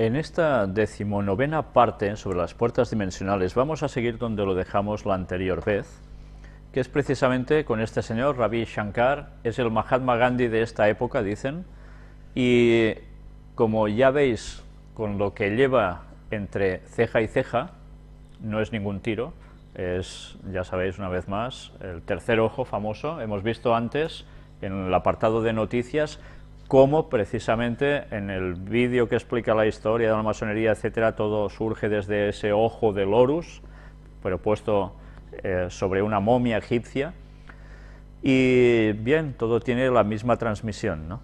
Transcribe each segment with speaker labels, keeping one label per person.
Speaker 1: En esta 19ª parte sobre las puertas dimensionales vamos a seguir donde lo dejamos la anterior vez, que es precisamente con este señor, Ravi Shankar, es el Mahatma Gandhi de esta época, dicen, y como ya veis, con lo que lleva entre ceja y ceja, no es ningún tiro, es, ya sabéis una vez más, el tercer ojo famoso. Hemos visto antes, en el apartado de noticias, cómo precisamente en el vídeo que explica la historia de la masonería, etcétera, todo surge desde ese ojo del Horus, pero puesto sobre una momia egipcia, y bien, todo tiene la misma transmisión, ¿no?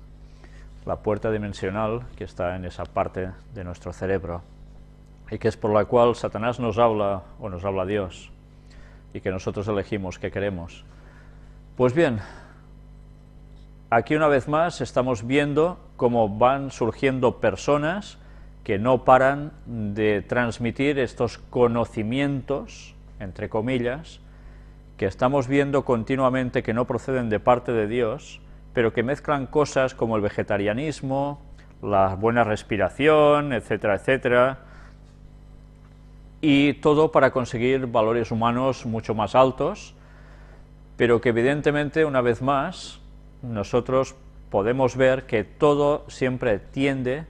Speaker 1: La puerta dimensional que está en esa parte de nuestro cerebro, y que es por la cual Satanás nos habla, o nos habla Dios, y que nosotros elegimos qué queremos. Pues bien, aquí una vez más estamos viendo cómo van surgiendo personas que no paran de transmitir estos conocimientos, entre comillas, que estamos viendo continuamente que no proceden de parte de Dios, pero que mezclan cosas como el vegetarianismo, la buena respiración, etcétera, etcétera, y todo para conseguir valores humanos mucho más altos, pero que evidentemente, una vez más, nosotros podemos ver que todo siempre tiende,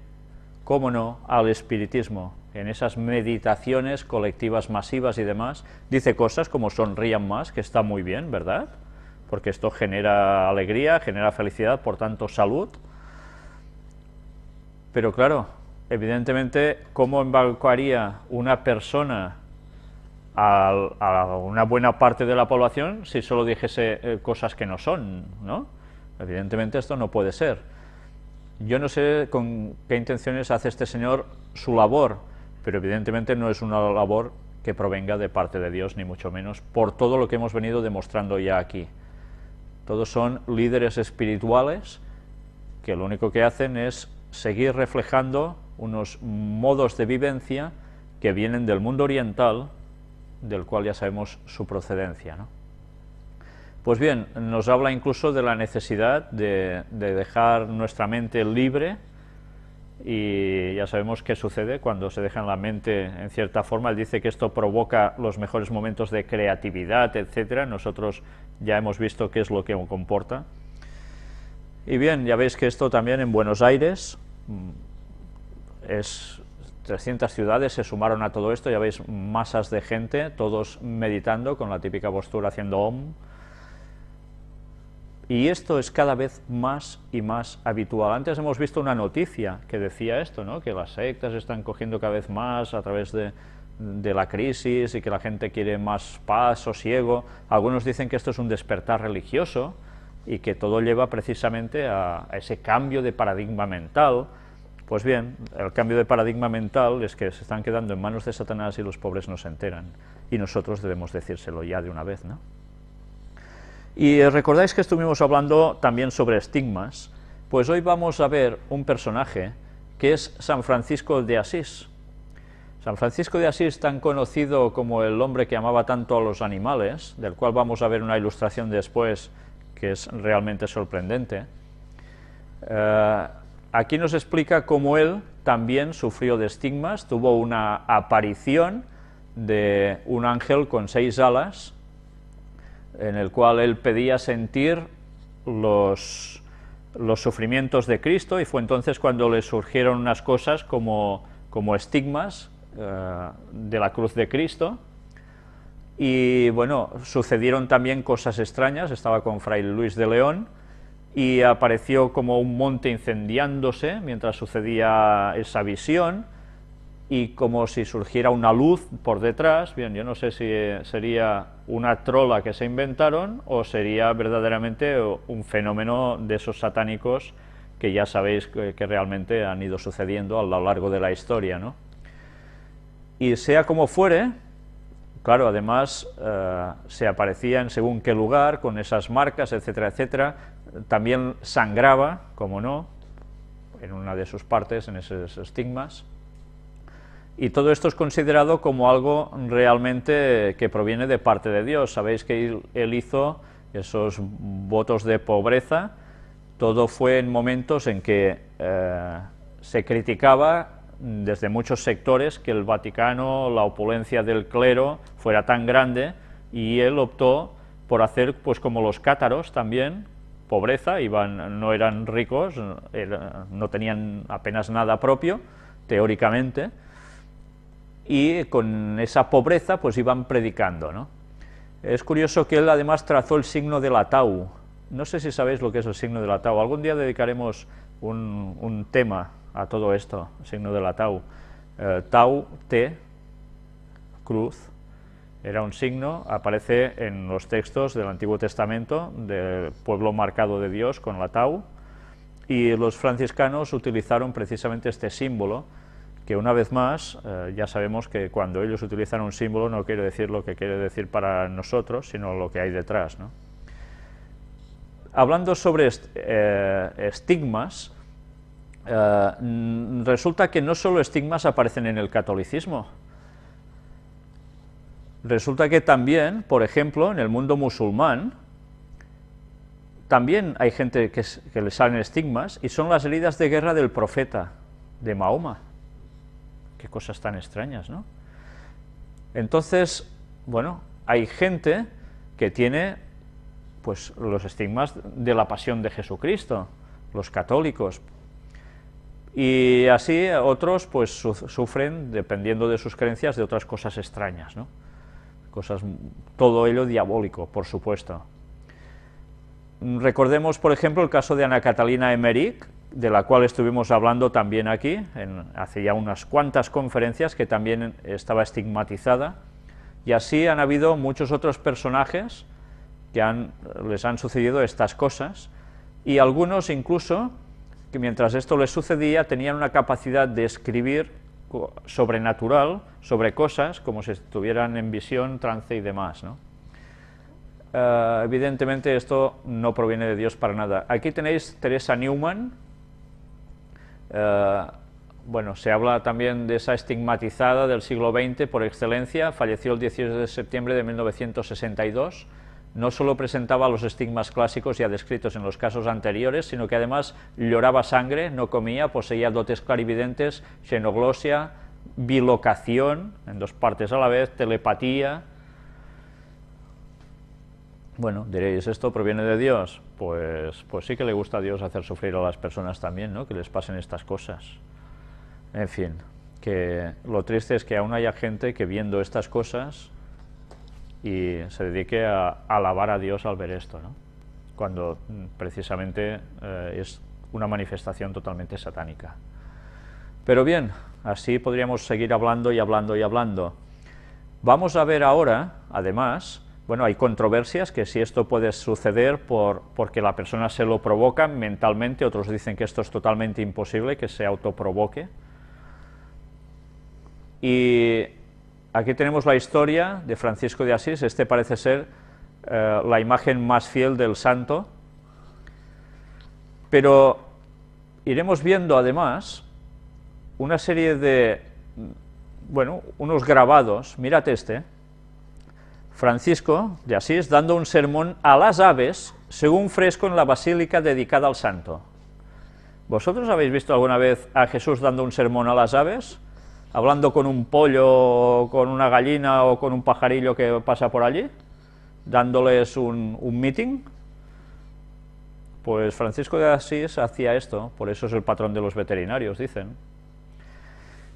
Speaker 1: cómo no, al espiritismo. En esas meditaciones colectivas masivas y demás, dice cosas como sonrían más, que está muy bien, ¿verdad? Porque esto genera alegría, genera felicidad, por tanto salud. Pero claro, evidentemente, ¿cómo evacuaría una persona a una buena parte de la población si solo dijese cosas que no son, ¿no? Evidentemente esto no puede ser. Yo no sé con qué intenciones hace este señor su labor, pero evidentemente no es una labor que provenga de parte de Dios, ni mucho menos, por todo lo que hemos venido demostrando ya aquí. Todos son líderes espirituales que lo único que hacen es seguir reflejando unos modos de vivencia que vienen del mundo oriental, del cual ya sabemos su procedencia, ¿no? Pues bien, nos habla incluso de la necesidad de dejar nuestra mente libre, y ya sabemos qué sucede cuando se deja la mente en cierta forma. Él dice que esto provoca los mejores momentos de creatividad, etcétera. Nosotros ya hemos visto qué es lo que comporta. Y bien, ya veis que esto también en Buenos Aires, 300 ciudades se sumaron a todo esto, ya veis masas de gente, todos meditando con la típica postura haciendo Om. Y esto es cada vez más y más habitual. Antes hemos visto una noticia que decía esto, ¿no? Que las sectas están cogiendo cada vez más a través de la crisis, y que la gente quiere más paz, sosiego. Algunos dicen que esto es un despertar religioso y que todo lleva precisamente a ese cambio de paradigma mental. Pues bien, el cambio de paradigma mental es que se están quedando en manos de Satanás y los pobres no se enteran. Y nosotros debemos decírselo ya de una vez, ¿no? Y recordáis que estuvimos hablando también sobre estigmas. Pues hoy vamos a ver un personaje que es San Francisco de Asís. San Francisco de Asís, tan conocido como el hombre que amaba tanto a los animales, del cual vamos a ver una ilustración después que es realmente sorprendente. Aquí nos explica cómo él también sufrió de estigmas, tuvo una aparición de un ángel con 6 alas, en el cual él pedía sentir los sufrimientos de Cristo, y fue entonces cuando le surgieron unas cosas como estigmas de la cruz de Cristo. Y bueno, sucedieron también cosas extrañas. Estaba con Fray Luis de León y apareció como un monte incendiándose mientras sucedía esa visión, y como si surgiera una luz por detrás. Bien, yo no sé si sería una trola que se inventaron o sería verdaderamente un fenómeno de esos satánicos que ya sabéis que realmente han ido sucediendo a lo largo de la historia, ¿no? Y sea como fuere, claro, además se aparecía en según qué lugar, con esas marcas, etcétera, etcétera. También sangraba, como no, en una de sus partes, en esos estigmas. Y todo esto es considerado como algo realmente que proviene de parte de Dios. Sabéis que él hizo esos votos de pobreza. Todo fue en momentos en que se criticaba desde muchos sectores que el Vaticano, la opulencia del clero fuera tan grande, y él optó por hacer pues como los cátaros también, pobreza, no eran ricos, no tenían apenas nada propio, teóricamente, y con esa pobreza pues iban predicando, ¿no? Es curioso que él además trazó el signo de la tau. No sé si sabéis lo que es el signo de la tau. Algún día dedicaremos un tema a todo esto, el signo de la tau. Tau, T, cruz, era un signo, aparece en los textos del Antiguo Testamento, del pueblo marcado de Dios con la tau, y los franciscanos utilizaron precisamente este símbolo, que una vez más, ya sabemos que cuando ellos utilizan un símbolo no quiere decir lo que quiere decir para nosotros, sino lo que hay detrás, ¿no? Hablando sobre estigmas, resulta que no solo estigmas aparecen en el catolicismo. Resulta que también, por ejemplo, en el mundo musulmán, también hay gente que le salen estigmas, y son las heridas de guerra del profeta, de Mahoma. Qué cosas tan extrañas, ¿no? Entonces, bueno, hay gente que tiene pues los estigmas de la pasión de Jesucristo, los católicos, y así otros pues sufren, dependiendo de sus creencias, de otras cosas extrañas, ¿no? Todo ello diabólico, por supuesto. Recordemos, por ejemplo, el caso de Ana Catalina Emmerich, de la cual estuvimos hablando también aquí, hace ya unas cuantas conferencias, que también estaba estigmatizada, y así han habido muchos otros personajes que les han sucedido estas cosas, y algunos incluso, que mientras esto les sucedía, tenían una capacidad de escribir sobrenatural, sobre cosas, como si estuvieran en visión, trance y demás, ¿no? Evidentemente esto no proviene de Dios para nada. Aquí tenéis Teresa Neumann. Bueno, se habla también de esa estigmatizada del siglo XX por excelencia, falleció el 18 de septiembre de 1962, no solo presentaba los estigmas clásicos ya descritos en los casos anteriores, sino que además lloraba sangre, no comía, poseía dotes clarividentes, xenoglosia, bilocación, en dos partes a la vez, telepatía. Bueno, diréis, ¿esto proviene de Dios? Pues sí que le gusta a Dios hacer sufrir a las personas también, ¿no? Que les pasen estas cosas. En fin, que lo triste es que aún haya gente que viendo estas cosas y se dedique a alabar a Dios al ver esto, ¿no? Cuando precisamente es una manifestación totalmente satánica. Pero bien, así podríamos seguir hablando y hablando y hablando. Vamos a ver ahora, además, bueno, hay controversias que si esto puede suceder porque la persona se lo provoca mentalmente, otros dicen que esto es totalmente imposible, que se autoprovoque. Y aquí tenemos la historia de Francisco de Asís. Este parece ser la imagen más fiel del santo, pero iremos viendo además una serie de, bueno, unos grabados. Mirad este, Francisco de Asís dando un sermón a las aves, según fresco en la basílica dedicada al santo. ¿Vosotros habéis visto alguna vez a Jesús dando un sermón a las aves? Hablando con un pollo, con una gallina o con un pajarillo que pasa por allí, dándoles un meeting. Pues Francisco de Asís hacía esto, por eso es el patrón de los veterinarios, dicen.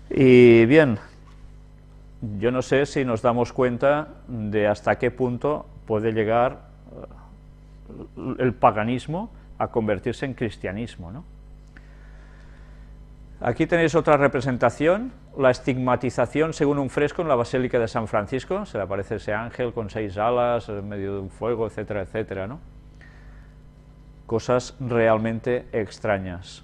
Speaker 1: Y bien, yo no sé si nos damos cuenta de hasta qué punto puede llegar el paganismo a convertirse en cristianismo, ¿no? Aquí tenéis otra representación, la estigmatización según un fresco en la Basílica de San Francisco. Se le aparece ese ángel con 6 alas en medio de un fuego, etcétera, etcétera, ¿no? Cosas realmente extrañas.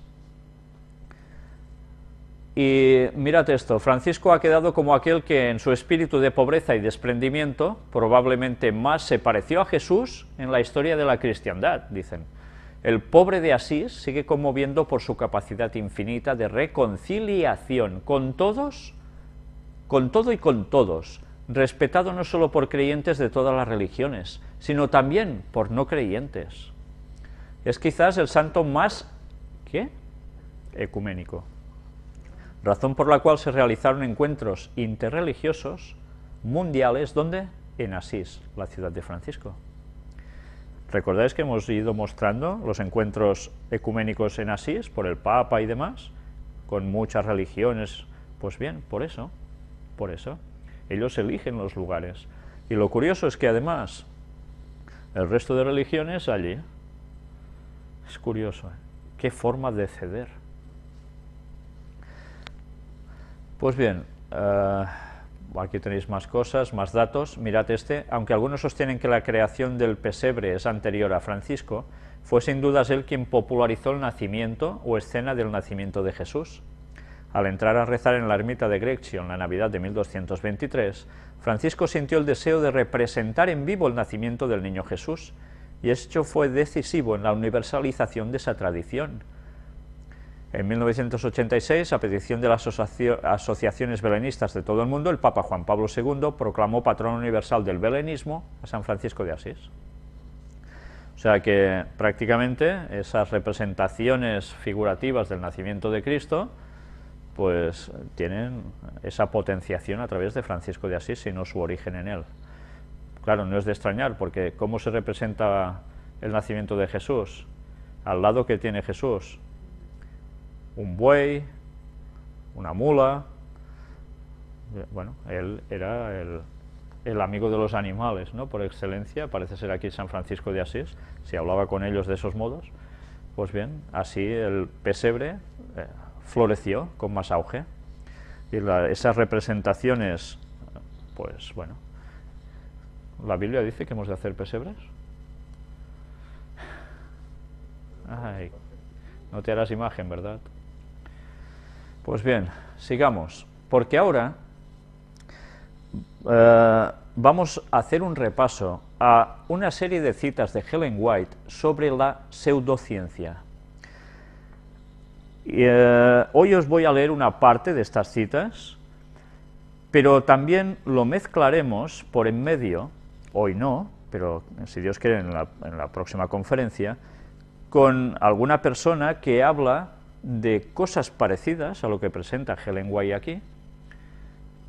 Speaker 1: Y mirad esto, Francisco ha quedado como aquel que en su espíritu de pobreza y desprendimiento probablemente más se pareció a Jesús en la historia de la cristiandad, dicen. El pobre de Asís sigue conmoviendo por su capacidad infinita de reconciliación con todos, con todo y con todos, respetado no solo por creyentes de todas las religiones, sino también por no creyentes. Es quizás el santo más, ¿qué?, ecuménico. razón por la cual se realizaron encuentros interreligiosos mundiales, ¿dónde? En Asís, la ciudad de Francisco. ¿Recordáis que hemos ido mostrando los encuentros ecuménicos en Asís por el Papa y demás, con muchas religiones? Pues bien, por eso, ellos eligen los lugares. Y lo curioso es que además el resto de religiones allí, es curioso, ¿eh? Qué forma de ceder. Pues bien, aquí tenéis más cosas, más datos. Mirad este, aunque algunos sostienen que la creación del pesebre es anterior a Francisco, fue sin dudas él quien popularizó el nacimiento o escena del nacimiento de Jesús. Al entrar a rezar en la ermita de Greccio en la Navidad de 1223, Francisco sintió el deseo de representar en vivo el nacimiento del niño Jesús, y esto fue decisivo en la universalización de esa tradición. En 1986, a petición de las asociaciones belenistas de todo el mundo, el Papa Juan Pablo II proclamó patrón universal del belenismo a San Francisco de Asís. O sea que prácticamente esas representaciones figurativas del nacimiento de Cristo pues tienen esa potenciación a través de Francisco de Asís, sino su origen en él. Claro, no es de extrañar, porque ¿cómo se representa el nacimiento de Jesús? Al lado que tiene Jesús, un buey, una mula. Bueno, él era el amigo de los animales, ¿no? Por excelencia, parece ser aquí San Francisco de Asís, si hablaba con ellos de esos modos. Pues bien, así el pesebre floreció con más auge, y esas representaciones, pues bueno, ¿la Biblia dice que hemos de hacer pesebres? Ay, no te harás imagen, ¿verdad? Pues bien, sigamos, porque ahora vamos a hacer un repaso a una serie de citas de Ellen White sobre la pseudociencia. Hoy os voy a leer una parte de estas citas, pero también lo mezclaremos por en medio, hoy no, pero si Dios quiere en la próxima conferencia, con alguna persona que habla de cosas parecidas a lo que presenta Ellen White aquí,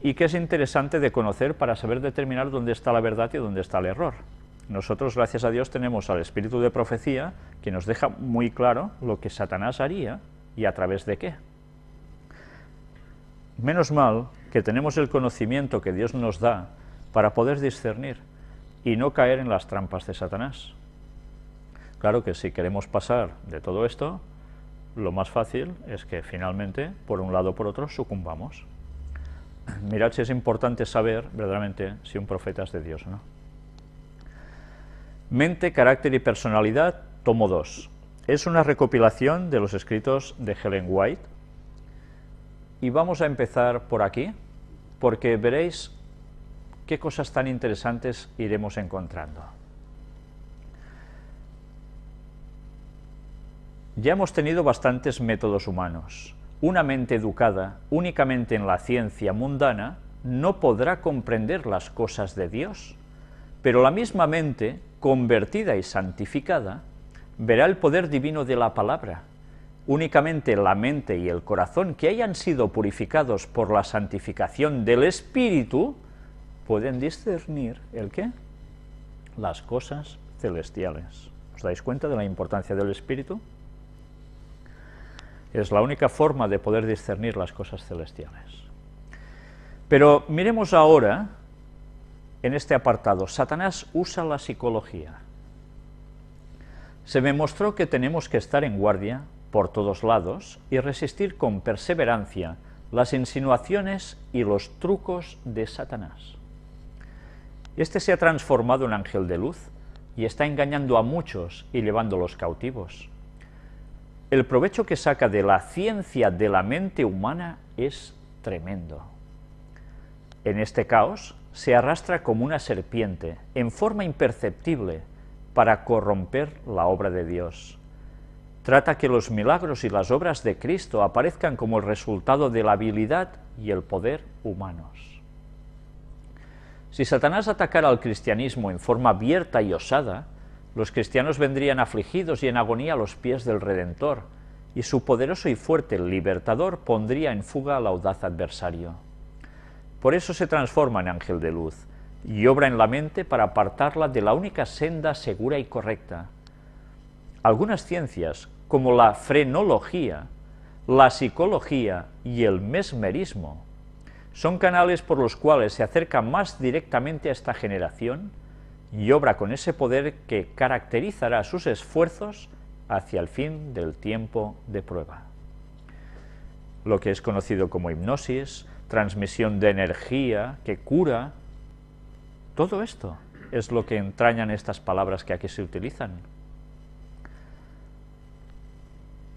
Speaker 1: y que es interesante de conocer para saber determinar dónde está la verdad y dónde está el error. Nosotros, gracias a Dios, tenemos al espíritu de profecía que nos deja muy claro lo que Satanás haría y a través de qué. Menos mal que tenemos el conocimiento que Dios nos da para poder discernir y no caer en las trampas de Satanás. Claro que si queremos pasar de todo esto, lo más fácil es que finalmente, por un lado o por otro, sucumbamos. Mirad si es importante saber verdaderamente si un profeta es de Dios o no. Mente, carácter y personalidad, tomo 2. Es una recopilación de los escritos de Ellen White, y vamos a empezar por aquí, porque veréis qué cosas tan interesantes iremos encontrando. Ya hemos tenido bastantes métodos humanos. Una mente educada únicamente en la ciencia mundana no podrá comprender las cosas de Dios, pero la misma mente, convertida y santificada, verá el poder divino de la palabra. Únicamente la mente y el corazón que hayan sido purificados por la santificación del Espíritu pueden discernir ¿el qué? Las cosas celestiales. ¿Os dais cuenta de la importancia del Espíritu? Es la única forma de poder discernir las cosas celestiales. Pero miremos ahora, en este apartado, Satanás usa la psicología. Se me mostró que tenemos que estar en guardia por todos lados y resistir con perseverancia las insinuaciones y los trucos de Satanás. Este se ha transformado en ángel de luz y está engañando a muchos y llevándolos cautivos. El provecho que saca de la ciencia de la mente humana es tremendo. En este caos se arrastra como una serpiente, en forma imperceptible, para corromper la obra de Dios. Trata que los milagros y las obras de Cristo aparezcan como el resultado de la habilidad y el poder humanos. Si Satanás atacara al cristianismo en forma abierta y osada, los cristianos vendrían afligidos y en agonía a los pies del Redentor, y su poderoso y fuerte libertador pondría en fuga al audaz adversario. Por eso se transforma en ángel de luz y obra en la mente para apartarla de la única senda segura y correcta. Algunas ciencias, como la frenología, la psicología y el mesmerismo, son canales por los cuales se acerca más directamente a esta generación y obra con ese poder que caracterizará sus esfuerzos hacia el fin del tiempo de prueba. Lo que es conocido como hipnosis, transmisión de energía, que cura, todo esto es lo que entrañan estas palabras que aquí se utilizan.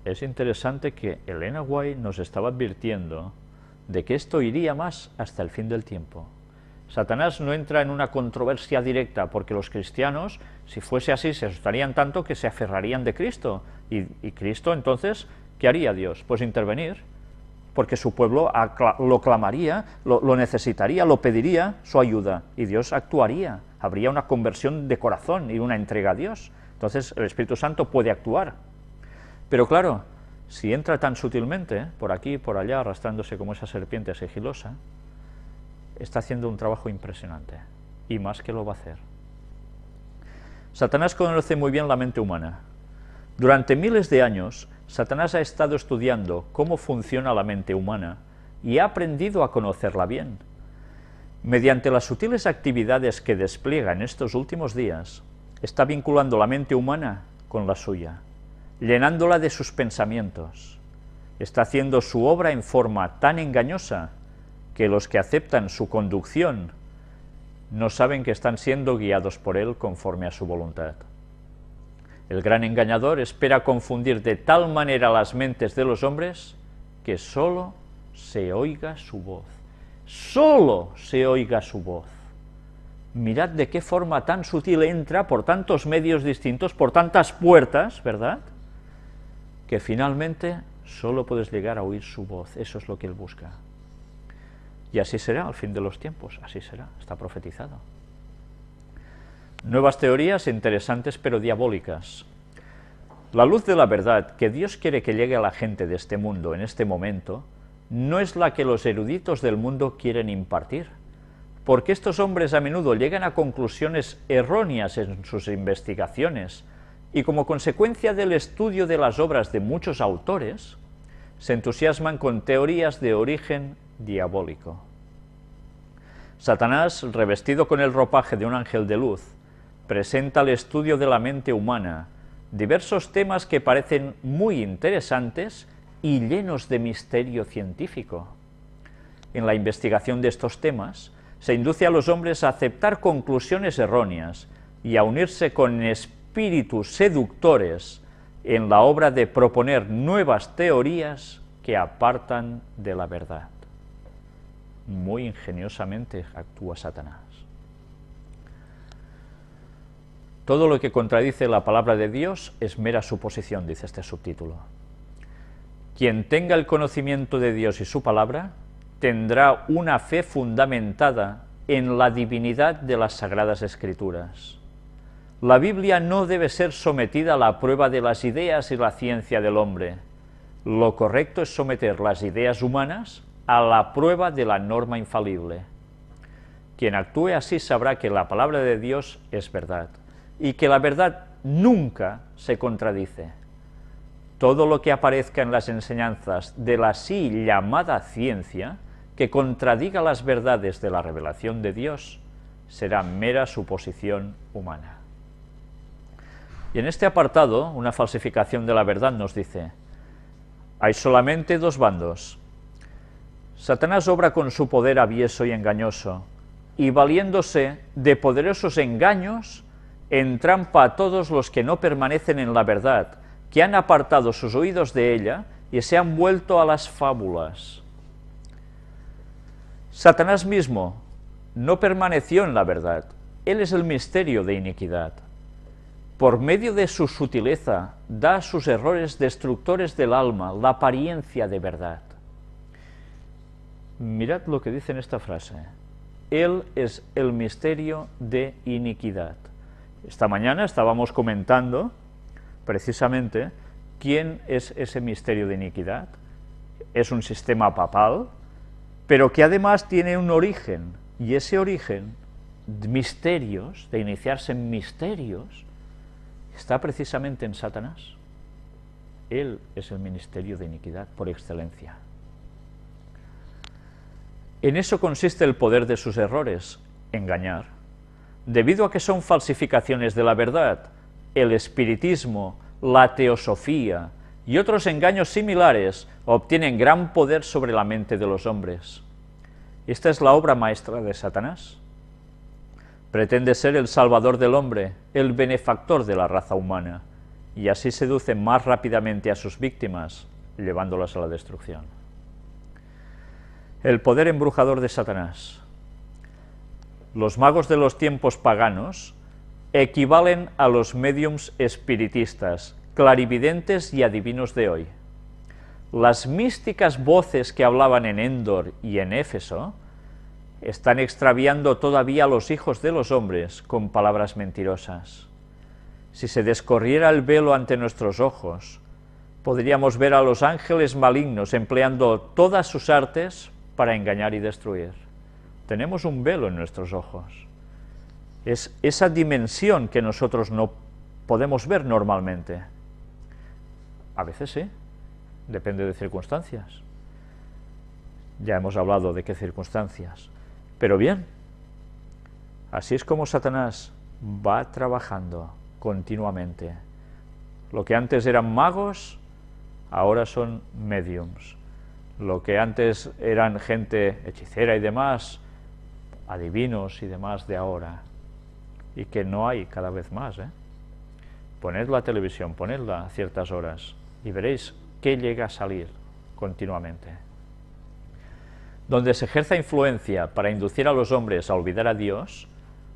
Speaker 1: Es interesante que Elena White nos estaba advirtiendo de que esto iría más hasta el fin del tiempo. Satanás no entra en una controversia directa, porque los cristianos, si fuese así, se asustarían tanto que se aferrarían de Cristo. Y Cristo, entonces, ¿qué haría Dios? Pues intervenir, porque su pueblo lo clamaría, lo necesitaría, lo pediría su ayuda, y Dios actuaría. Habría una conversión de corazón y una entrega a Dios. Entonces el Espíritu Santo puede actuar. Pero claro, si entra tan sutilmente, por aquí y por allá, arrastrándose como esa serpiente sigilosa, está haciendo un trabajo impresionante, y más que lo va a hacer. Satanás conoce muy bien la mente humana. Durante miles de años, Satanás ha estado estudiando cómo funciona la mente humana y ha aprendido a conocerla bien. Mediante las sutiles actividades que despliega en estos últimos días, está vinculando la mente humana con la suya, llenándola de sus pensamientos. Está haciendo su obra en forma tan engañosa que los que aceptan su conducción no saben que están siendo guiados por él conforme a su voluntad. El gran engañador espera confundir de tal manera las mentes de los hombres que sólo se oiga su voz. Sólo se oiga su voz. Mirad de qué forma tan sutil entra por tantos medios distintos, por tantas puertas, ¿verdad?, que finalmente solo puedes llegar a oír su voz. Eso es lo que él busca. Y así será al fin de los tiempos, así será, está profetizado. Nuevas teorías interesantes pero diabólicas. La luz de la verdad que Dios quiere que llegue a la gente de este mundo en este momento no es la que los eruditos del mundo quieren impartir, porque estos hombres a menudo llegan a conclusiones erróneas en sus investigaciones y como consecuencia del estudio de las obras de muchos autores, se entusiasman con teorías de origen diabólico. Satanás, revestido con el ropaje de un ángel de luz, presenta al estudio de la mente humana diversos temas que parecen muy interesantes y llenos de misterio científico. En la investigación de estos temas, se induce a los hombres a aceptar conclusiones erróneas y a unirse con espíritus seductores en la obra de proponer nuevas teorías que apartan de la verdad. Muy ingeniosamente actúa Satanás. Todo lo que contradice la palabra de Dios es mera suposición, dice este subtítulo. Quien tenga el conocimiento de Dios y su palabra, tendrá una fe fundamentada en la divinidad de las Sagradas Escrituras. La Biblia no debe ser sometida a la prueba de las ideas y la ciencia del hombre. Lo correcto es someter las ideas humanas a la prueba de la norma infalible. Quien actúe así sabrá que la palabra de Dios es verdad, y que la verdad nunca se contradice. Todo lo que aparezca en las enseñanzas de la así llamada ciencia, que contradiga las verdades de la revelación de Dios, será mera suposición humana. Y en este apartado, una falsificación de la verdad nos dice: hay solamente dos bandos. Satanás obra con su poder avieso y engañoso, y valiéndose de poderosos engaños, entrampa a todos los que no permanecen en la verdad, que han apartado sus oídos de ella y se han vuelto a las fábulas. Satanás mismo no permaneció en la verdad, él es el misterio de iniquidad. Por medio de su sutileza, da a sus errores destructores del alma la apariencia de verdad. Mirad lo que dice en esta frase: él es el misterio de iniquidad. Esta mañana estábamos comentando precisamente ¿quién es ese misterio de iniquidad? Es un sistema papal, pero que además tiene un origen, y ese origen, misterios, de iniciarse en misterios, está precisamente en Satanás. Él es el ministerio de iniquidad por excelencia. En eso consiste el poder de sus errores, engañar. Debido a que son falsificaciones de la verdad, el espiritismo, la teosofía y otros engaños similares obtienen gran poder sobre la mente de los hombres. Esta es la obra maestra de Satanás. Pretende ser el salvador del hombre, el benefactor de la raza humana, y así seduce más rápidamente a sus víctimas, llevándolas a la destrucción. El poder embrujador de Satanás. Los magos de los tiempos paganos equivalen a los médiums espiritistas, clarividentes y adivinos de hoy. Las místicas voces que hablaban en Endor y en Éfeso están extraviando todavía a los hijos de los hombres con palabras mentirosas. Si se descorriera el velo ante nuestros ojos, podríamos ver a los ángeles malignos empleando todas sus artes para engañar y destruir. Tenemos un velo en nuestros ojos. Es esa dimensión que nosotros no podemos ver normalmente. A veces sí, depende de circunstancias. Ya hemos hablado de qué circunstancias. Pero bien, así es como Satanás va trabajando continuamente. Lo que antes eran magos, ahora son médiums. Lo que antes eran gente hechicera y demás, adivinos y demás de ahora. Y que no hay cada vez más, Poned la televisión, ponedla a ciertas horas y veréis qué llega a salir continuamente. Donde se ejerza influencia para inducir a los hombres a olvidar a Dios,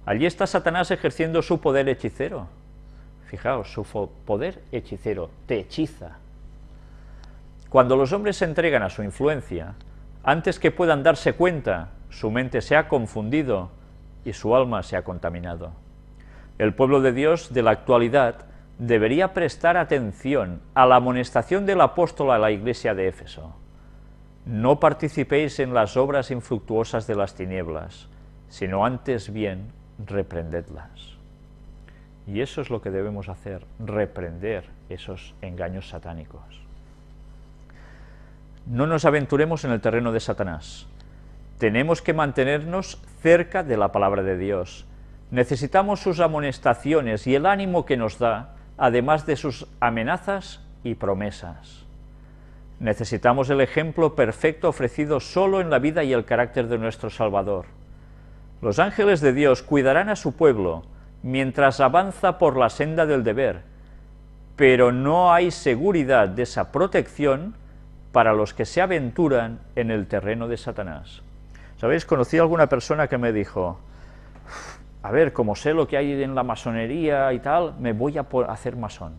Speaker 1: allí está Satanás ejerciendo su poder hechicero. Fijaos, su poder hechicero te hechiza. Cuando los hombres se entregan a su influencia, antes que puedan darse cuenta, su mente se ha confundido y su alma se ha contaminado. El pueblo de Dios de la actualidad debería prestar atención a la amonestación del apóstol a la iglesia de Éfeso. No participéis en las obras infructuosas de las tinieblas, sino antes bien reprendedlas. Y eso es lo que debemos hacer, reprender esos engaños satánicos. No nos aventuremos en el terreno de Satanás. Tenemos que mantenernos cerca de la palabra de Dios. Necesitamos sus amonestaciones y el ánimo que nos da, además de sus amenazas y promesas. Necesitamos el ejemplo perfecto ofrecido solo en la vida y el carácter de nuestro Salvador. Los ángeles de Dios cuidarán a su pueblo mientras avanza por la senda del deber, pero no hay seguridad de esa protección para los que se aventuran en el terreno de Satanás. ¿Sabéis? Conocí a alguna persona que me dijo, a ver, como sé lo que hay en la masonería y tal, me voy a hacer masón,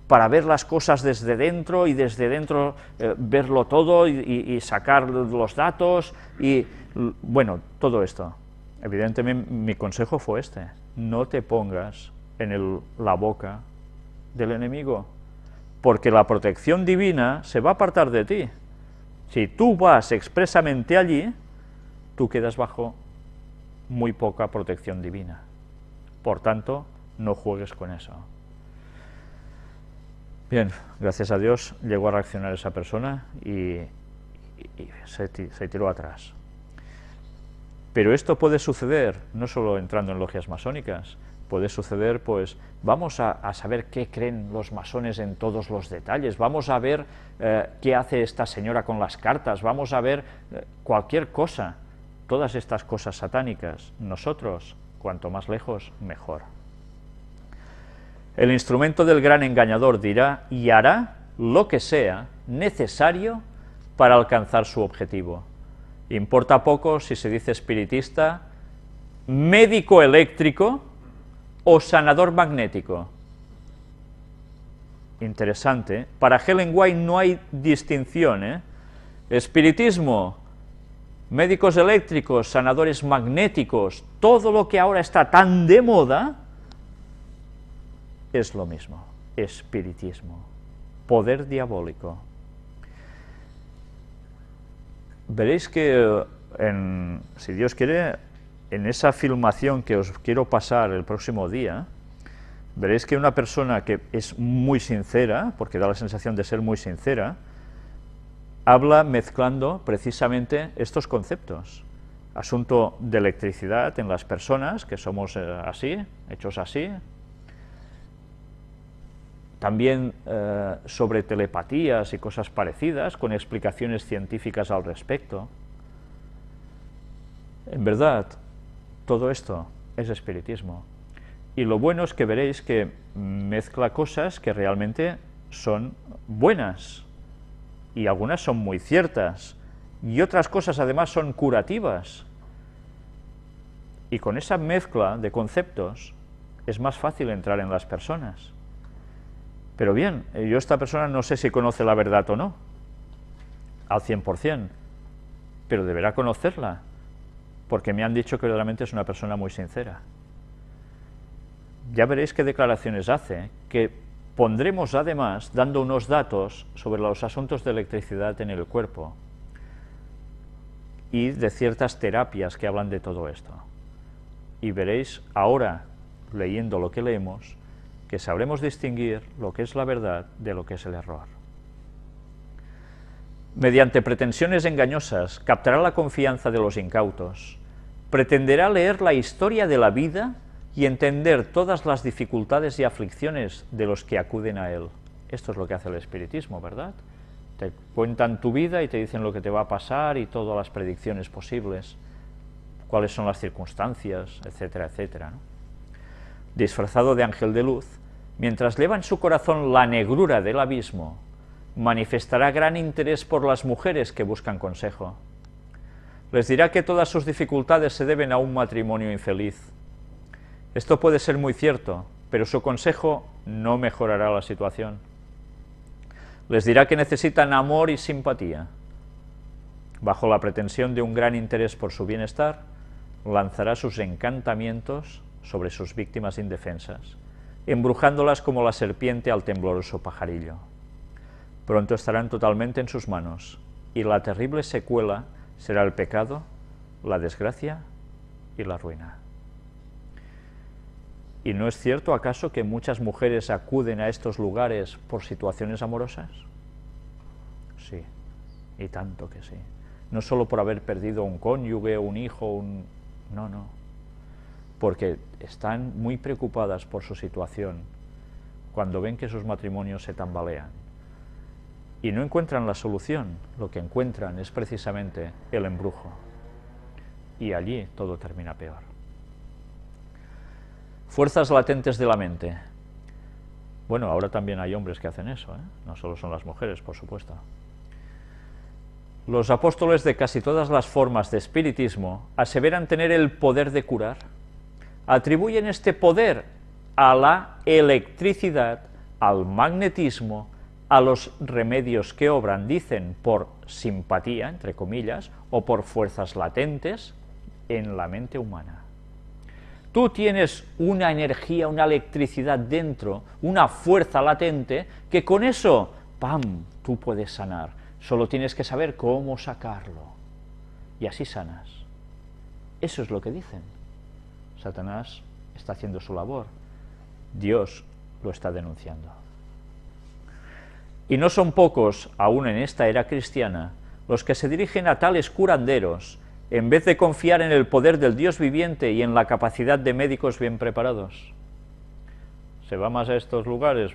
Speaker 1: para ver las cosas desde dentro y desde dentro verlo todo y sacar los datos y, bueno, todo esto. Evidentemente mi consejo fue este, no te pongas en la boca del enemigo, porque la protección divina se va a apartar de ti. Si tú vas expresamente allí, tú quedas bajo muy poca protección divina. Por tanto, no juegues con eso. Bien, gracias a Dios llegó a reaccionar esa persona y se tiró atrás. Pero esto puede suceder, no solo entrando en logias masónicas, puede suceder, pues, vamos a saber qué creen los masones en todos los detalles, vamos a ver qué hace esta señora con las cartas, vamos a ver cualquier cosa, todas estas cosas satánicas. Nosotros, cuanto más lejos, mejor. El instrumento del gran engañador dirá y hará lo que sea necesario para alcanzar su objetivo. Importa poco si se dice espiritista, médico eléctrico o sanador magnético. Interesante. Para Ellen White no hay distinción, Espiritismo, médicos eléctricos, sanadores magnéticos, todo lo que ahora está tan de moda es lo mismo, espiritismo. poder diabólico. Veréis que, si Dios quiere, en esa filmación que os quiero pasar el próximo día, veréis que una persona que es muy sincera, porque da la sensación de ser muy sincera, habla mezclando precisamente estos conceptos. Asunto de electricidad en las personas, que somos así, hechos así. También sobre telepatías y cosas parecidas, con explicaciones científicas al respecto. En verdad, todo esto es espiritismo. Y lo bueno es que veréis que mezcla cosas que realmente son buenas, y algunas son muy ciertas, y otras cosas además son curativas. Y con esa mezcla de conceptos es más fácil entrar en las personas. Pero bien, yo esta persona no sé si conoce la verdad o no, al 100%, pero deberá conocerla, porque me han dicho que realmente es una persona muy sincera. Ya veréis qué declaraciones hace, que pondremos además dando unos datos sobre los asuntos de electricidad en el cuerpo y de ciertas terapias que hablan de todo esto. Y veréis ahora, leyendo lo que leemos, que sabremos distinguir lo que es la verdad de lo que es el error. Mediante pretensiones engañosas, captará la confianza de los incautos, pretenderá leer la historia de la vida y entender todas las dificultades y aflicciones de los que acuden a él. Esto es lo que hace el espiritismo, ¿verdad? Te cuentan tu vida y te dicen lo que te va a pasar y todas las predicciones posibles, cuáles son las circunstancias, etcétera, etcétera, ¿no? Disfrazado de ángel de luz, mientras lleva en su corazón la negrura del abismo, manifestará gran interés por las mujeres que buscan consejo. Les dirá que todas sus dificultades se deben a un matrimonio infeliz. Esto puede ser muy cierto, pero su consejo no mejorará la situación. Les dirá que necesitan amor y simpatía. Bajo la pretensión de un gran interés por su bienestar, lanzará sus encantamientos sobre sus víctimas indefensas, embrujándolas como la serpiente al tembloroso pajarillo. Pronto estarán totalmente en sus manos, y la terrible secuela será el pecado, la desgracia y la ruina. ¿Y no es cierto acaso que muchas mujeres acuden a estos lugares por situaciones amorosas? Sí, y tanto que sí. No solo por haber perdido un cónyuge, un hijo, no, no. Porque están muy preocupadas por su situación cuando ven que sus matrimonios se tambalean. Y no encuentran la solución, lo que encuentran es precisamente el embrujo. Y allí todo termina peor. Fuerzas latentes de la mente. Bueno, ahora también hay hombres que hacen eso, ¿eh? No solo son las mujeres, por supuesto. Los apóstoles de casi todas las formas de espiritismo aseveran tener el poder de curar. Atribuyen este poder a la electricidad, al magnetismo, a los remedios que obran, dicen, por simpatía, entre comillas, o por fuerzas latentes en la mente humana. Tú tienes una energía, una electricidad dentro, una fuerza latente, que con eso, ¡pam!, tú puedes sanar. Solo tienes que saber cómo sacarlo. Y así sanas. Eso es lo que dicen. Satanás está haciendo su labor. Dios lo está denunciando. Y no son pocos, aún en esta era cristiana, los que se dirigen a tales curanderos, en vez de confiar en el poder del Dios viviente y en la capacidad de médicos bien preparados. Se va más a estos lugares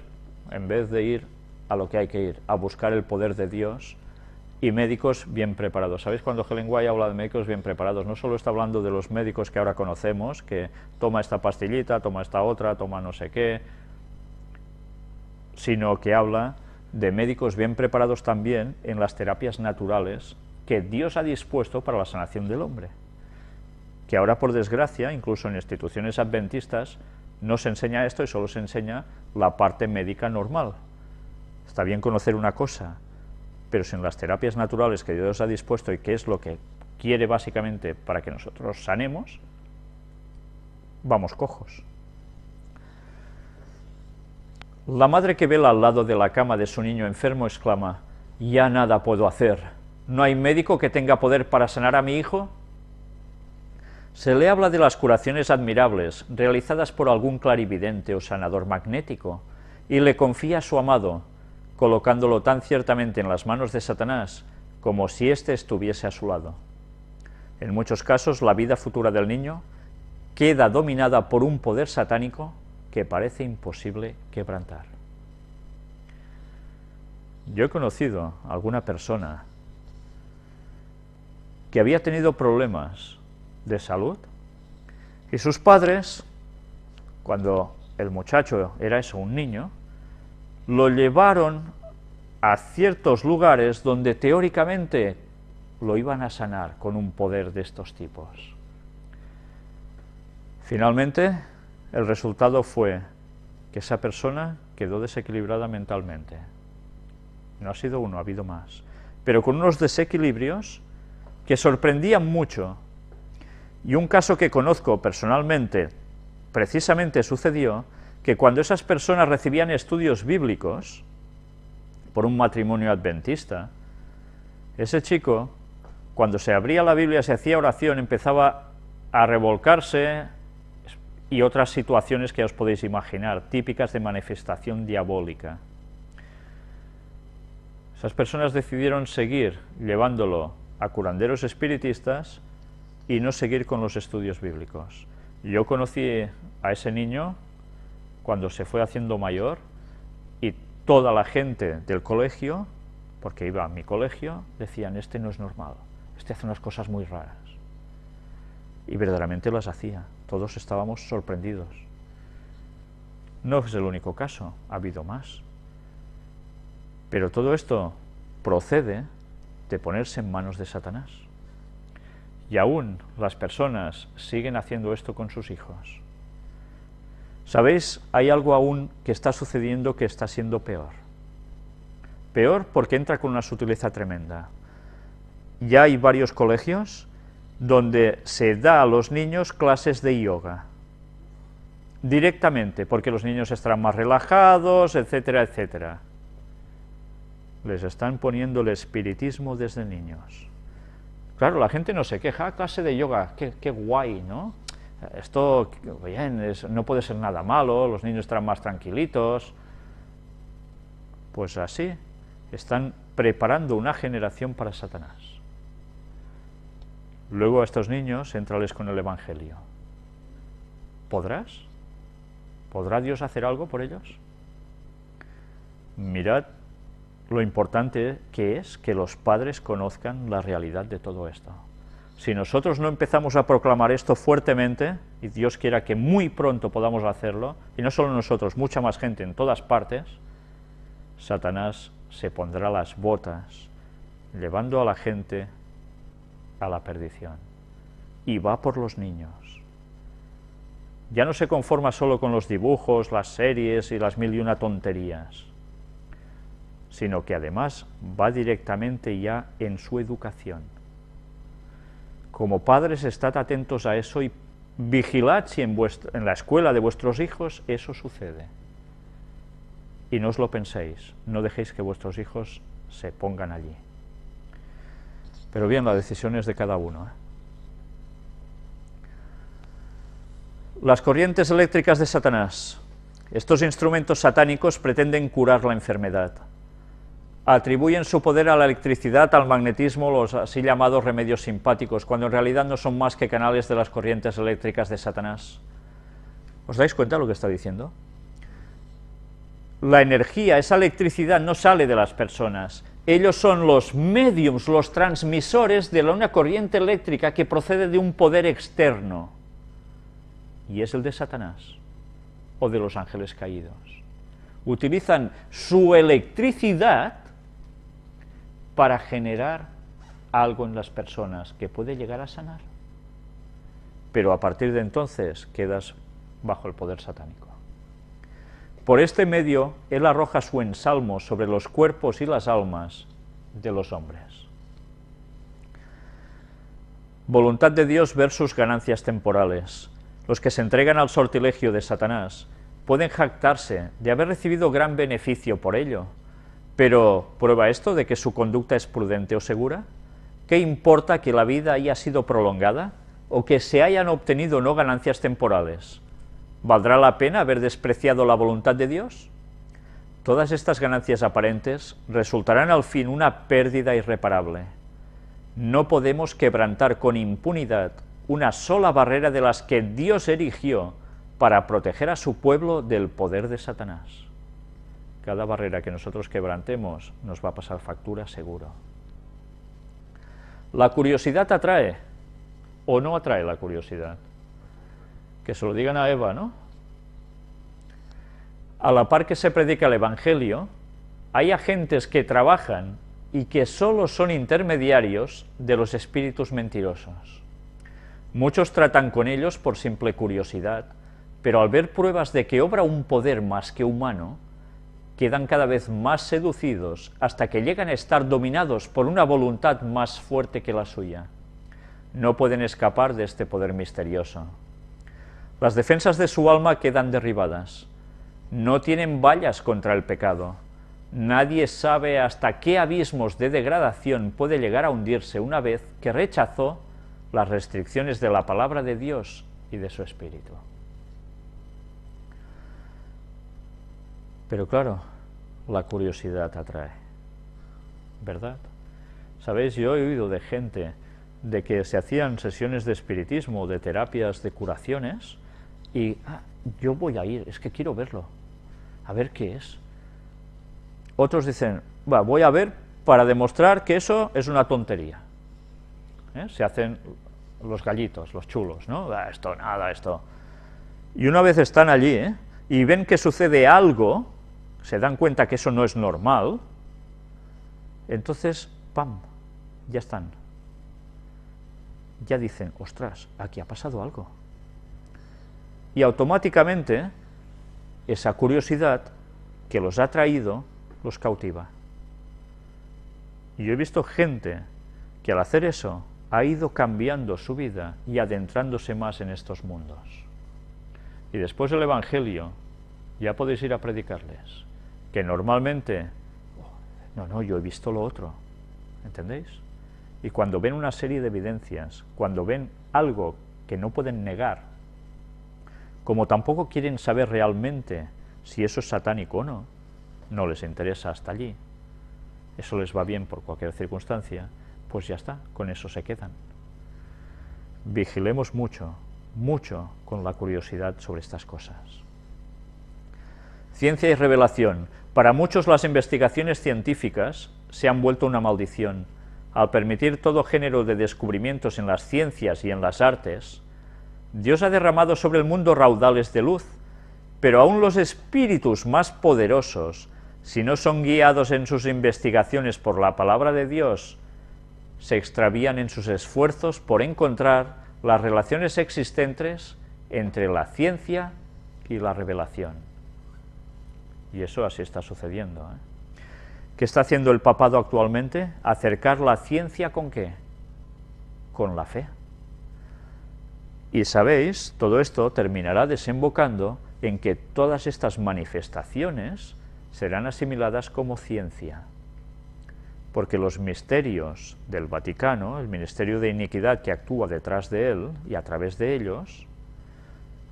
Speaker 1: en vez de ir a lo que hay que ir, a buscar el poder de Dios y médicos bien preparados. ¿Sabéis cuando Helen White habla de médicos bien preparados? No solo está hablando de los médicos que ahora conocemos, que toma esta pastillita, toma esta otra, toma no sé qué, sino que habla de médicos bien preparados también en las terapias naturales que Dios ha dispuesto para la sanación del hombre, que ahora por desgracia, incluso en instituciones adventistas, no se enseña esto y solo se enseña la parte médica normal. Está bien conocer una cosa, pero sin las terapias naturales que Dios ha dispuesto y que es lo que quiere básicamente para que nosotros sanemos, vamos cojos. La madre que vela al lado de la cama de su niño enfermo exclama: «Ya nada puedo hacer. ¿No hay médico que tenga poder para sanar a mi hijo?». Se le habla de las curaciones admirables realizadas por algún clarividente o sanador magnético, y le confía a su amado, colocándolo tan ciertamente en las manos de Satanás como si éste estuviese a su lado. En muchos casos, la vida futura del niño queda dominada por un poder satánico que parece imposible quebrantar. Yo he conocido a alguna persona que había tenido problemas de salud y sus padres, cuando el muchacho era eso, un niño, lo llevaron a ciertos lugares donde teóricamente lo iban a sanar con un poder de estos tipos. Finalmente, el resultado fue que esa persona quedó desequilibrada mentalmente. No ha sido uno, ha habido más, pero con unos desequilibrios que sorprendían mucho. Y un caso que conozco personalmente, precisamente sucedió que cuando esas personas recibían estudios bíblicos por un matrimonio adventista, ese chico, cuando se abría la Biblia, se hacía oración, empezaba a revolcarse, y otras situaciones que os podéis imaginar, típicas de manifestación diabólica. Esas personas decidieron seguir llevándolo a curanderos espiritistas y no seguir con los estudios bíblicos. Yo conocí a ese niño cuando se fue haciendo mayor, y toda la gente del colegio, porque iba a mi colegio, decían: este no es normal, este hace unas cosas muy raras. Y verdaderamente las hacía, todos estábamos sorprendidos. No es el único caso, ha habido más. Pero todo esto procede de ponerse en manos de Satanás. Y aún las personas siguen haciendo esto con sus hijos. ¿Sabéis? Hay algo aún que está sucediendo que está siendo peor. Peor porque entra con una sutileza tremenda. Ya hay varios colegios donde se da a los niños clases de yoga, directamente, porque los niños estarán más relajados, etcétera, etcétera. Les están poniendo el espiritismo desde niños. Claro, la gente no se queja: clase de yoga, qué guay, ¿no? Esto, bien, no puede ser nada malo, los niños estarán más tranquilitos. Pues así, están preparando una generación para Satanás. Luego a estos niños, éntrales con el Evangelio. ¿Podrás? ¿Podrá Dios hacer algo por ellos? Mirad lo importante que es que los padres conozcan la realidad de todo esto. Si nosotros no empezamos a proclamar esto fuertemente, y Dios quiera que muy pronto podamos hacerlo, y no solo nosotros, mucha más gente en todas partes, Satanás se pondrá las botas, llevando a la gente a la perdición, y va por los niños. Ya no se conforma solo con los dibujos, las series y las mil y una tonterías, sino que además va directamente ya en su educación. Como padres, estad atentos a eso y vigilad si en la escuela de vuestros hijos eso sucede. Y no os lo penséis, no dejéis que vuestros hijos se pongan allí. Pero bien, la decisión es de cada uno, Las corrientes eléctricas de Satanás. Estos instrumentos satánicos pretenden curar la enfermedad. Atribuyen su poder a la electricidad, al magnetismo, los así llamados remedios simpáticos, cuando en realidad no son más que canales de las corrientes eléctricas de Satanás. ¿Os dais cuenta de lo que está diciendo? La energía, esa electricidad no sale de las personas. Ellos son los médiums, los transmisores de una corriente eléctrica que procede de un poder externo. Y es el de Satanás o de los ángeles caídos. Utilizan su electricidad para generar algo en las personas que puede llegar a sanar. Pero a partir de entonces quedas bajo el poder satánico. Por este medio, él arroja su ensalmo sobre los cuerpos y las almas de los hombres. Voluntad de Dios versus ganancias temporales. Los que se entregan al sortilegio de Satanás pueden jactarse de haber recibido gran beneficio por ello, pero ¿prueba esto de que su conducta es prudente o segura? ¿Qué importa que la vida haya sido prolongada o que se hayan obtenido no ganancias temporales? ¿Valdrá la pena haber despreciado la voluntad de Dios? Todas estas ganancias aparentes resultarán al fin una pérdida irreparable. No podemos quebrantar con impunidad una sola barrera de las que Dios erigió para proteger a su pueblo del poder de Satanás. Cada barrera que nosotros quebrantemos nos va a pasar factura seguro. ¿La curiosidad atrae o no atrae la curiosidad? Que se lo digan a Eva, ¿no? A la par que se predica el Evangelio, hay agentes que trabajan y que solo son intermediarios de los espíritus mentirosos. Muchos tratan con ellos por simple curiosidad, pero al ver pruebas de que obra un poder más que humano, quedan cada vez más seducidos hasta que llegan a estar dominados por una voluntad más fuerte que la suya. No pueden escapar de este poder misterioso. Las defensas de su alma quedan derribadas. No tienen vallas contra el pecado. Nadie sabe hasta qué abismos de degradación puede llegar a hundirse una vez que rechazó las restricciones de la palabra de Dios y de su Espíritu. Pero claro, la curiosidad atrae, ¿verdad? Sabéis, yo he oído de gente de que se hacían sesiones de espiritismo, de terapias, de curaciones, y yo voy a ir, es que quiero verlo, a ver qué es. Otros dicen, voy a ver para demostrar que eso es una tontería. Se hacen los gallitos, los chulos, ¿no? Esto, nada, esto. Y una vez están allí, y ven que sucede algo, se dan cuenta que eso no es normal, entonces, ¡pam!, ya están. Ya dicen, ostras, aquí ha pasado algo. Y automáticamente, esa curiosidad que los ha traído, los cautiva. Y yo he visto gente que al hacer eso ha ido cambiando su vida y adentrándose más en estos mundos. Y después del Evangelio, ya podéis ir a predicarles, que normalmente, no, yo he visto lo otro, ¿entendéis? Y cuando ven una serie de evidencias, cuando ven algo que no pueden negar, como tampoco quieren saber realmente si eso es satánico o no, no les interesa hasta allí, eso les va bien por cualquier circunstancia, pues ya está, con eso se quedan. Vigilemos mucho, mucho con la curiosidad sobre estas cosas. Ciencia y revelación. Para muchos las investigaciones científicas se han vuelto una maldición. Al permitir todo género de descubrimientos en las ciencias y en las artes, Dios ha derramado sobre el mundo raudales de luz, pero aún los espíritus más poderosos, si no son guiados en sus investigaciones por la palabra de Dios, se extravían en sus esfuerzos por encontrar las relaciones existentes entre la ciencia y la revelación. Y eso así está sucediendo. ¿Qué está haciendo el papado actualmente? Acercar la ciencia ¿con qué? Con la fe. Y sabéis, todo esto terminará desembocando en que todas estas manifestaciones serán asimiladas como ciencia. Porque los misterios del Vaticano, el ministerio de iniquidad que actúa detrás de él y a través de ellos,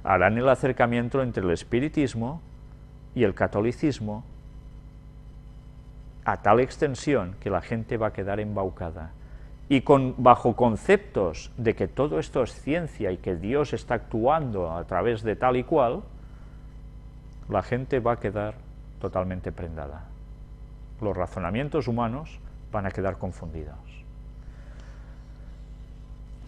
Speaker 1: harán el acercamiento entre el espiritismo y el catolicismo a tal extensión que la gente va a quedar embaucada. Y bajo conceptos de que todo esto es ciencia y que Dios está actuando a través de tal y cual, la gente va a quedar totalmente prendada. Los razonamientos humanos van a quedar confundidos.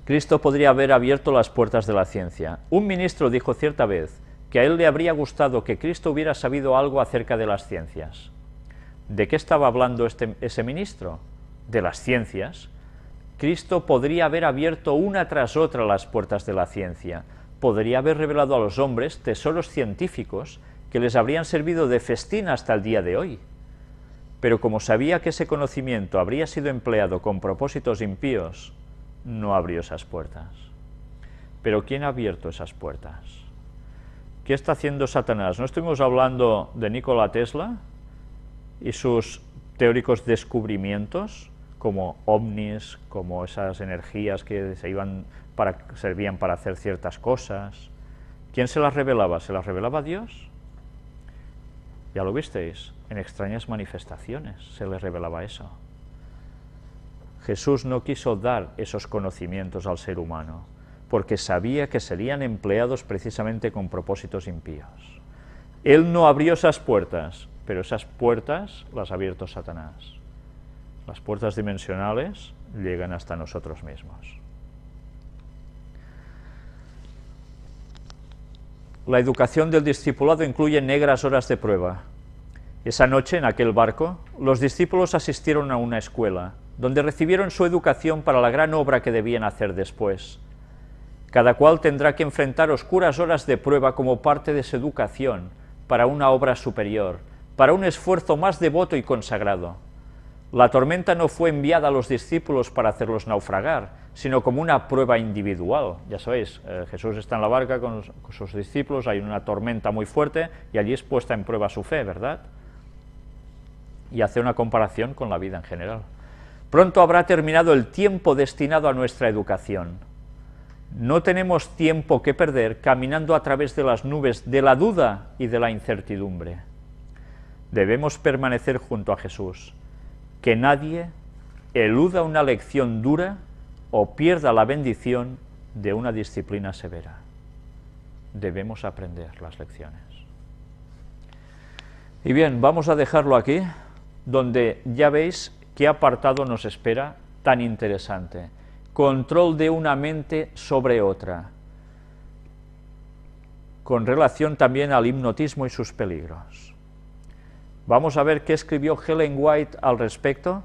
Speaker 1: Cristo podría haber abierto las puertas de la ciencia. Un ministro dijo cierta vez que a él le habría gustado que Cristo hubiera sabido algo acerca de las ciencias. ¿De qué estaba hablando ese ministro? De las ciencias. Cristo podría haber abierto una tras otra las puertas de la ciencia. Podría haber revelado a los hombres tesoros científicos que les habrían servido de festín hasta el día de hoy. Pero como sabía que ese conocimiento habría sido empleado con propósitos impíos, no abrió esas puertas. ¿Pero quién ha abierto esas puertas? ¿Qué está haciendo Satanás? ¿No estuvimos hablando de Nikola Tesla y sus teóricos descubrimientos, como ovnis, como esas energías que servían para hacer ciertas cosas? ¿Quién se las revelaba? ¿Se las revelaba Dios? Ya lo visteis, en extrañas manifestaciones se les revelaba eso. Jesús no quiso dar esos conocimientos al ser humano, porque sabía que serían empleados precisamente con propósitos impíos. Él no abrió esas puertas, pero esas puertas las ha abierto Satanás. Las puertas dimensionales llegan hasta nosotros mismos. La educación del discipulado incluye negras horas de prueba. Esa noche, en aquel barco, los discípulos asistieron a una escuela, donde recibieron su educación para la gran obra que debían hacer después. Cada cual tendrá que enfrentar oscuras horas de prueba como parte de su educación para una obra superior, para un esfuerzo más devoto y consagrado. La tormenta no fue enviada a los discípulos para hacerlos naufragar, sino como una prueba individual. Ya sabéis, Jesús está en la barca con sus discípulos, hay una tormenta muy fuerte y allí es puesta en prueba su fe, ¿verdad? Y hace una comparación con la vida en general. Pronto habrá terminado el tiempo destinado a nuestra educación. No tenemos tiempo que perder caminando a través de las nubes de la duda y de la incertidumbre. Debemos permanecer junto a Jesús. Que nadie eluda una lección dura o pierda la bendición de una disciplina severa. Debemos aprender las lecciones. Y bien, vamos a dejarlo aquí, donde ya veis qué apartado nos espera tan interesante. Control de una mente sobre otra, con relación también al hipnotismo y sus peligros. Vamos a ver qué escribió Ellen White al respecto,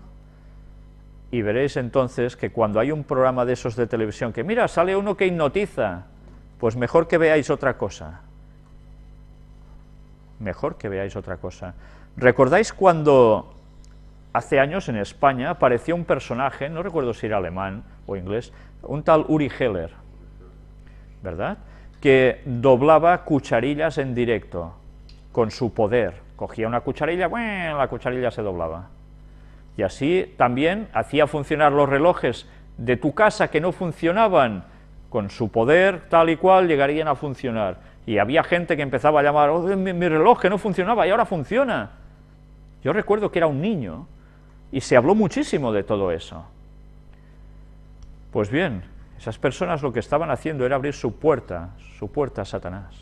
Speaker 1: y veréis entonces que cuando hay un programa de esos de televisión que, mira, sale uno que hipnotiza, pues mejor que veáis otra cosa. Mejor que veáis otra cosa. ¿Recordáis cuando hace años en España apareció un personaje, no recuerdo si era alemán o inglés, un tal Uri Geller, ¿verdad?, que doblaba cucharillas en directo con su poder? Cogía una cucharilla, ¡bueno!, la cucharilla se doblaba. Y así también hacía funcionar los relojes de tu casa que no funcionaban, con su poder tal y cual llegarían a funcionar. Y había gente que empezaba a llamar, oh, mi reloj que no funcionaba y ahora funciona. Yo recuerdo que era un niño y se habló muchísimo de todo eso. Pues bien, esas personas lo que estaban haciendo era abrir su puerta a Satanás.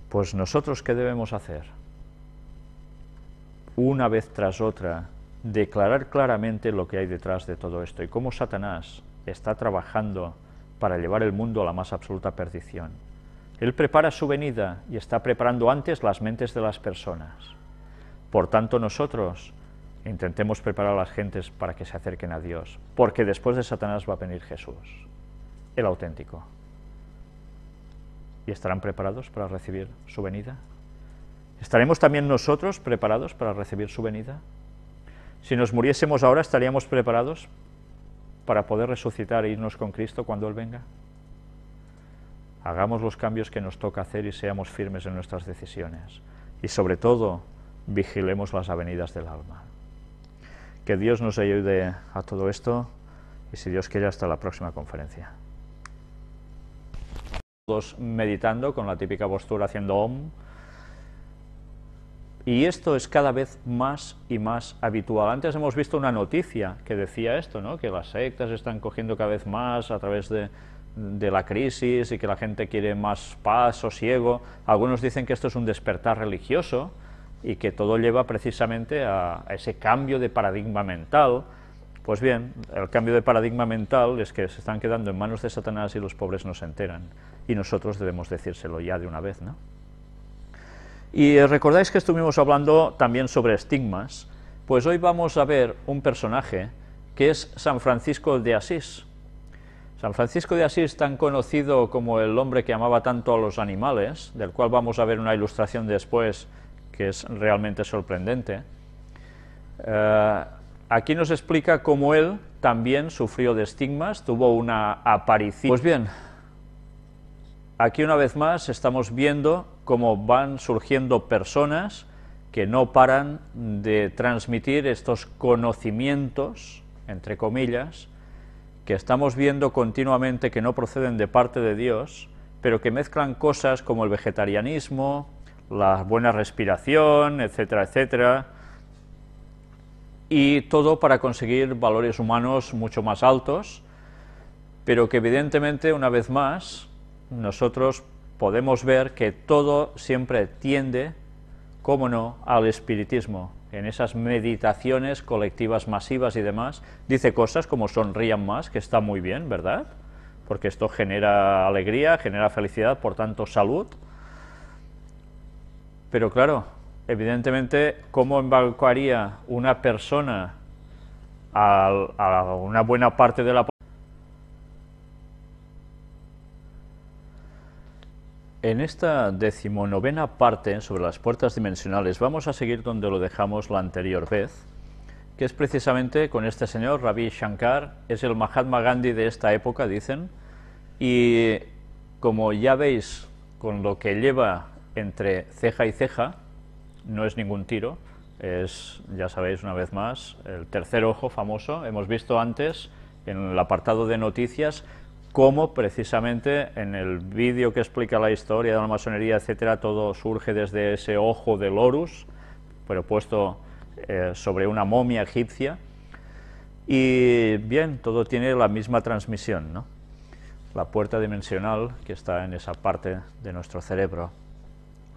Speaker 1: Pues nosotros, ¿qué debemos hacer? Una vez tras otra, declarar claramente lo que hay detrás de todo esto y cómo Satanás está trabajando para llevar el mundo a la más absoluta perdición. Él prepara su venida y está preparando antes las mentes de las personas. Por tanto, nosotros intentemos preparar a las gentes para que se acerquen a Dios, porque después de Satanás va a venir Jesús, el auténtico. ¿Y estarán preparados para recibir su venida? ¿Estaremos también nosotros preparados para recibir su venida? Si nos muriésemos ahora, ¿estaríamos preparados para poder resucitar e irnos con Cristo cuando Él venga? Hagamos los cambios que nos toca hacer y seamos firmes en nuestras decisiones. Y sobre todo, vigilemos las avenidas del alma. Que Dios nos ayude a todo esto y, si Dios quiere, hasta la próxima conferencia. Todos meditando con la típica postura haciendo Om. Y esto es cada vez más y más habitual. Antes hemos visto una noticia que decía esto, ¿no?, que las sectas están cogiendo cada vez más a través de la crisis y que la gente quiere más paz, sosiego. Algunos dicen que esto es un despertar religioso y que todo lleva precisamente a ese cambio de paradigma mental. Pues bien, el cambio de paradigma mental es que se están quedando en manos de Satanás y los pobres no se enteran. Y nosotros debemos decírselo ya de una vez, ¿no? Y recordáis que estuvimos hablando también sobre estigmas. Pues hoy vamos a ver un personaje que es San Francisco de Asís. San Francisco de Asís, tan conocido como el hombre que amaba tanto a los animales, del cual vamos a ver una ilustración después que es realmente sorprendente. Aquí nos explica cómo él también sufrió de estigmas, tuvo una aparición. Pues bien, aquí una vez más estamos viendo cómo van surgiendo personas que no paran de transmitir estos conocimientos, entre comillas, que estamos viendo continuamente que no proceden de parte de Dios, pero que mezclan cosas como el vegetarianismo, la buena respiración, etcétera, etcétera, y todo para conseguir valores humanos mucho más altos, pero que evidentemente, una vez más, nosotros podemos ver que todo siempre tiende, cómo no, al espiritismo. En esas meditaciones colectivas masivas y demás, dice cosas como sonrían más, que está muy bien, ¿verdad? Porque esto genera alegría, genera felicidad, por tanto salud. Pero claro, evidentemente, ¿cómo evacuaría una persona a una buena parte de la población? En esta 19ª parte sobre las puertas dimensionales vamos a seguir donde lo dejamos la anterior vez, que es precisamente con este señor, Ravi Shankar, es el Mahatma Gandhi de esta época, dicen, y como ya veis, con lo que lleva entre ceja y ceja, no es ningún tiro, es, ya sabéis una vez más, el tercer ojo famoso. Hemos visto antes, en el apartado de noticias, cómo precisamente en el vídeo que explica la historia de la masonería, etcétera, todo surge desde ese ojo del Horus, pero puesto sobre una momia egipcia, y bien, todo tiene la misma transmisión, ¿no? La puerta dimensional que está en esa parte de nuestro cerebro,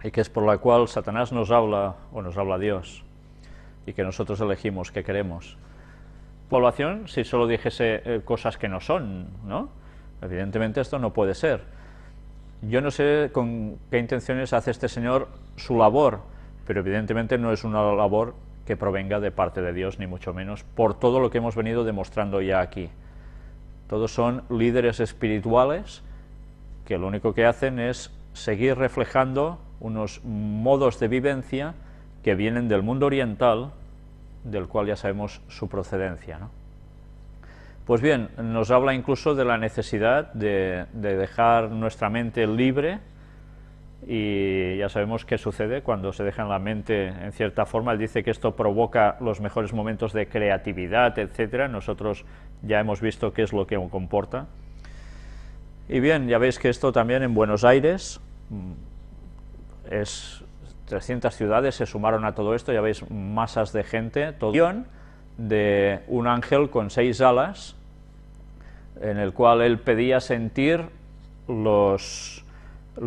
Speaker 1: y que es por la cual Satanás nos habla, o nos habla Dios, y que nosotros elegimos qué queremos. Población, si solo dijese cosas que no son, ¿no? Evidentemente esto no puede ser. Yo no sé con qué intenciones hace este señor su labor, pero evidentemente no es una labor que provenga de parte de Dios, ni mucho menos, por todo lo que hemos venido demostrando ya aquí. Todos son líderes espirituales que lo único que hacen es seguir reflejando unos modos de vivencia que vienen del mundo oriental, del cual ya sabemos su procedencia, ¿no? Pues bien, nos habla incluso de la necesidad de dejar nuestra mente libre, y ya sabemos qué sucede cuando se deja la mente en cierta forma. Él dice que esto provoca los mejores momentos de creatividad, etcétera. Nosotros ya hemos visto qué es lo que comporta. Y bien, ya veis que esto también en Buenos Aires, 300 ciudades se sumaron a todo esto, ya veis masas de gente, todo de un ángel con 6 alas, en el cual él pedía sentir los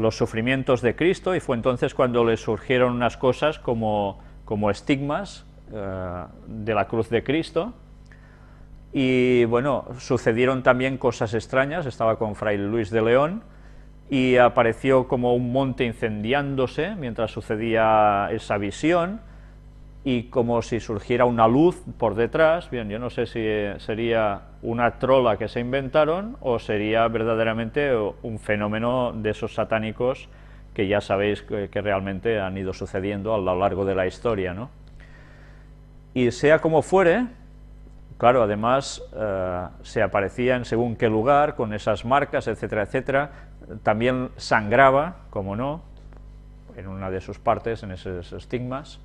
Speaker 1: sufrimientos de Cristo, y fue entonces cuando le surgieron unas cosas como estigmas de la cruz de Cristo. Y bueno, sucedieron también cosas extrañas. Estaba con Fray Luis de León y apareció como un monte incendiándose mientras sucedía esa visión, y como si surgiera una luz por detrás. Bien, yo no sé si sería una trola que se inventaron o sería verdaderamente un fenómeno de esos satánicos que ya sabéis que realmente han ido sucediendo a lo largo de la historia, ¿no? Y sea como fuere, claro, además se aparecía en según qué lugar, con esas marcas, etcétera, etcétera. También sangraba, como no, en una de sus partes, en esos estigmas.